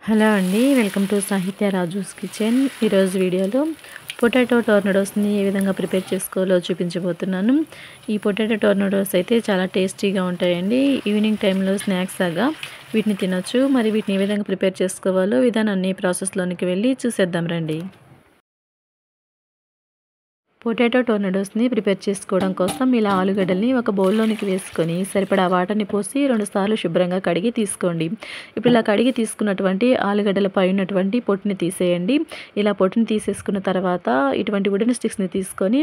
Hello అండి. Welcome to సాహిత్య Raju's kitchen. ఈరోజు వీడియోలో పొటాటో టోర్నడోస్ని ఏ విధంగా ప్రిపేర్ చేసుకోవాలో చూపించబోతున్నాను. ఈ పొటాటో టోర్నడోస్ అయితే చాలా టేస్టీగా ఉంటాయండి. ఈవినింగ్ టైంలో స్నాక్స్ లాగా వీటిని తినొచ్చు. మరి వీటిని ఏ విధంగా ప్రిపేర్ చేసుకోవాలో విధానాన్ని ప్రాసెస్లోనికి వెళ్ళి చూసేద్దాం రండి. పొటాటో టోర్నడోస్ని ప్రిపేర్ చేసుకోవడం కోసం ఇలా ఆలుగడ్డల్ని ఒక బౌల్లోనికి వేసుకొని సరిపడా వాటర్ని పోసి 2 సార్లు శుభ్రంగా కడిగి తీసుకోండి. ఇప్పుడు ఇలా కడిగి తీసుకున్నటువంటి ఆలుగడ్డలపై ఉన్నటువంటి పొట్టుని తీసేయండి. ఇలా పొట్టుని తీసేసుకున్న తర్వాత ఇటువంటి వుడెన్ స్టిక్స్ని తీసుకొని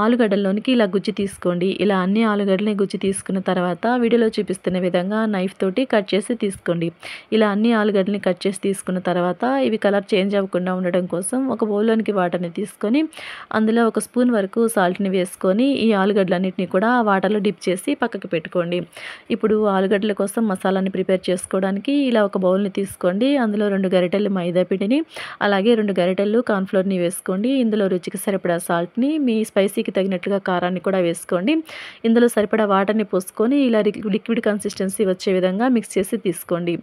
ఆలుగడ్డల్లోనికి ఇలా గుజ్జు తీసుకోండి. ఇలా అన్ని ఆలుగడ్డలని గుజ్జు తీసుకున్న తర్వాత వీడియోలో చూపిస్తున్న విధంగా నైఫ్ తోటి కట్ చేసి తీసుకోండి. ఇలా అన్ని ఆలుగడ్డలని కట్ చేసి తీసుకున్న తర్వాత ఇవి కలర్ చేంజ్ అవ్వకుండా ఉండడం కోసం ఒక బౌల్లోనికి వాటర్ని తీసుకొని అందులో ఒక స్పూన్ వరకు సాల్ట్ని వేసుకొని ఈ ఆలుగడ్డలన్నిటిని కూడా వాటర్లో డిప్ చేసి పక్కకి పెట్టుకోండి. ఇప్పుడు ఆలుగడ్డల కోసం మసాలాని ప్రిపేర్ చేసుకోవడానికి ఇలా ఒక బౌల్ని తీసుకోండి. అందులో 2 గరిటెలు మైదా పిండిని అలాగే 2 గరిటెలు కార్న్‌ఫ్లోర్‌ని వేసుకోండి. ఇందులో రుచికి సరిపడా సాల్ట్‌ని, మీ స్పైసీకి తగినట్లుగా కారాన్ని కూడా వేసుకోండి. ఇందులో సరిపడా వాటర్ని పోసుకొని ఇలా లిక్విడ్ కన్సిస్టెన్సీ వచ్చే విధంగా మిక్స్ చేసి తీసుకోండి.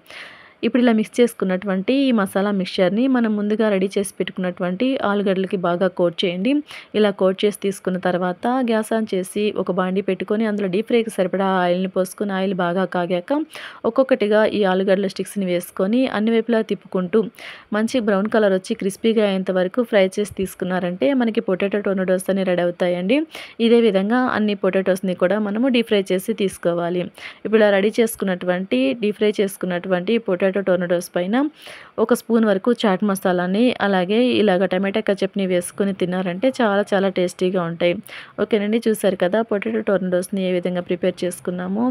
ఇప్పుడు ఇలా మిక్స్ చేసుకున్నటువంటి ఈ మసాలా మిక్చర్ని మనం ముందుగా రెడీ చేసి పెట్టుకున్నటువంటి ఆలుగడ్డలకి బాగా కోట్ చేయండి. ఇలా కోట్ చేసి తీసుకున్న తర్వాత గ్యాస్ ఆన్ చేసి ఒక బాండీ పెట్టుకొని అందులో డీప్ ఫ్రైకి సరిపడా ఆయిల్ని పోసుకొని ఆయిల్ బాగా కాగాక ఒక్కొక్కటిగా ఈ ఆలుగడ్డల స్టిక్స్ని వేసుకొని అన్ని వైపులా తిప్పుకుంటూ మంచి బ్రౌన్ కలర్ వచ్చి క్రిస్పీగా అయ్యేంత వరకు ఫ్రై చేసి తీసుకున్నారంటే మనకి పొటాటో టోర్నడోస్ అని రెడీ అవుతాయండి. ఇదే విధంగా అన్ని పొటాటోస్ని కూడా మనము డీప్ ఫ్రై చేసి తీసుకోవాలి. ఇప్పుడు ఇలా రెడీ చేసుకున్నటువంటి డీప్ ఫ్రై చేసుకున్నటువంటి పొటాటో టోర్నడోస్ పైన ఒక స్పూన్ వరకు చాట్ మసాలాని అలాగే ఇలాగ టమాటా కచప్ని వేసుకొని తిన్నారంటే చాలా టేస్టీగా ఉంటాయి. ఓకేనండి, చూసారు కదా పొటాటో టోర్నడోస్ని ఏ విధంగా ప్రిపేర్ చేసుకున్నామో.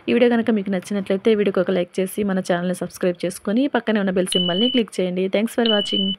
ఈ వీడియో కనుక మీకు నచ్చినట్లయితే వీడియోకి ఒక లైక్ చేసి మన ఛానల్ని సబ్స్క్రైబ్ చేసుకొని పక్కనే ఉన్న బెల్ సింబల్ని క్లిక్ చేయండి. Thanks for watching.